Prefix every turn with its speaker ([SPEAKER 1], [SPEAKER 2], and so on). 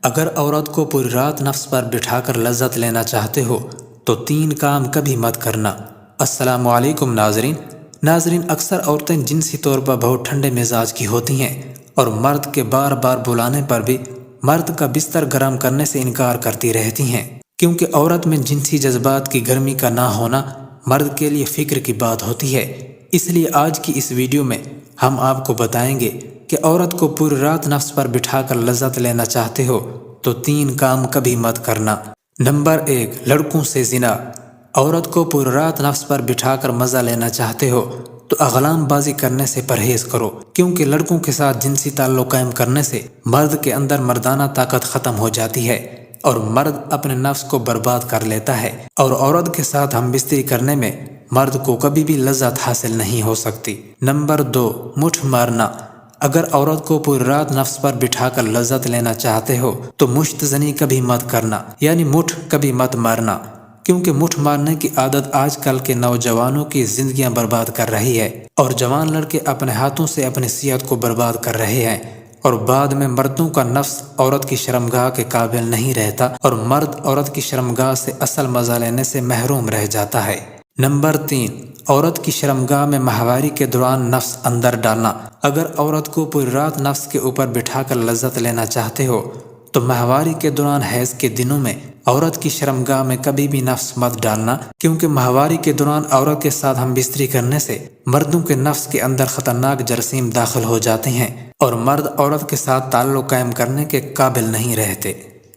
[SPEAKER 1] اگر عورت کو پوری رات نفس پر بٹھا کر لذت لینا چاہتے ہو تو 3 کام کبھی مت کرنا۔ السلام علیکم ناظرین، اکثر عورتیں جنسی طور پر بہت ٹھنڈے مزاج کی ہوتی ہیں اور مرد کے بار بار بلانے پر بھی مرد کا بستر گرم کرنے سے انکار کرتی رہتی ہیں، کیونکہ عورت میں جنسی جذبات کی گرمی کا نہ ہونا مرد کے لیے فکر کی بات ہوتی ہے۔ اس لیے آج کی اس ویڈیو میں ہم آپ کو بتائیں گے کہ عورت کو پوری رات نفس پر بٹھا کر لذت لینا چاہتے ہو تو 3 کام کبھی مت کرنا۔ نمبر 1، لڑکوں سے زنا۔ عورت کو پوری رات نفس پر بٹھا کر مزہ لینا چاہتے ہو تو اغلام بازی کرنے سے پرہیز کرو، کیونکہ لڑکوں کے ساتھ جنسی تعلق قائم کرنے سے مرد کے اندر مردانہ طاقت ختم ہو جاتی ہے اور مرد اپنے نفس کو برباد کر لیتا ہے، اور عورت کے ساتھ ہم بستری کرنے میں مرد کو کبھی بھی لذت حاصل نہیں ہو سکتی۔ نمبر 2، مٹھ مارنا۔ اگر عورت کو پوری رات نفس پر بٹھا کر لذت لینا چاہتے ہو تو مشت زنی کبھی مت کرنا، یعنی مٹھ کبھی مت مارنا، کیونکہ مٹھ مارنے کی عادت آج کل کے نوجوانوں کی زندگیاں برباد کر رہی ہے، اور جوان لڑکے اپنے ہاتھوں سے اپنی صحت کو برباد کر رہے ہیں، اور بعد میں مردوں کا نفس عورت کی شرمگاہ کے قابل نہیں رہتا اور مرد عورت کی شرمگاہ سے اصل مزہ لینے سے محروم رہ جاتا ہے۔ نمبر 3، عورت کی شرمگاہ میں ماہواری کے دوران نفس اندر ڈالنا۔ اگر عورت کو پوری رات نفس کے اوپر بٹھا کر لذت لینا چاہتے ہو تو ماہواری کے دوران حیض کے دنوں میں عورت کی شرمگاہ میں کبھی بھی نفس مت ڈالنا، کیونکہ ماہواری کے دوران عورت کے ساتھ ہم بستری کرنے سے مردوں کے نفس کے اندر خطرناک جراثیم داخل ہو جاتے ہیں اور مرد عورت کے ساتھ تعلق قائم کرنے کے قابل نہیں رہتے۔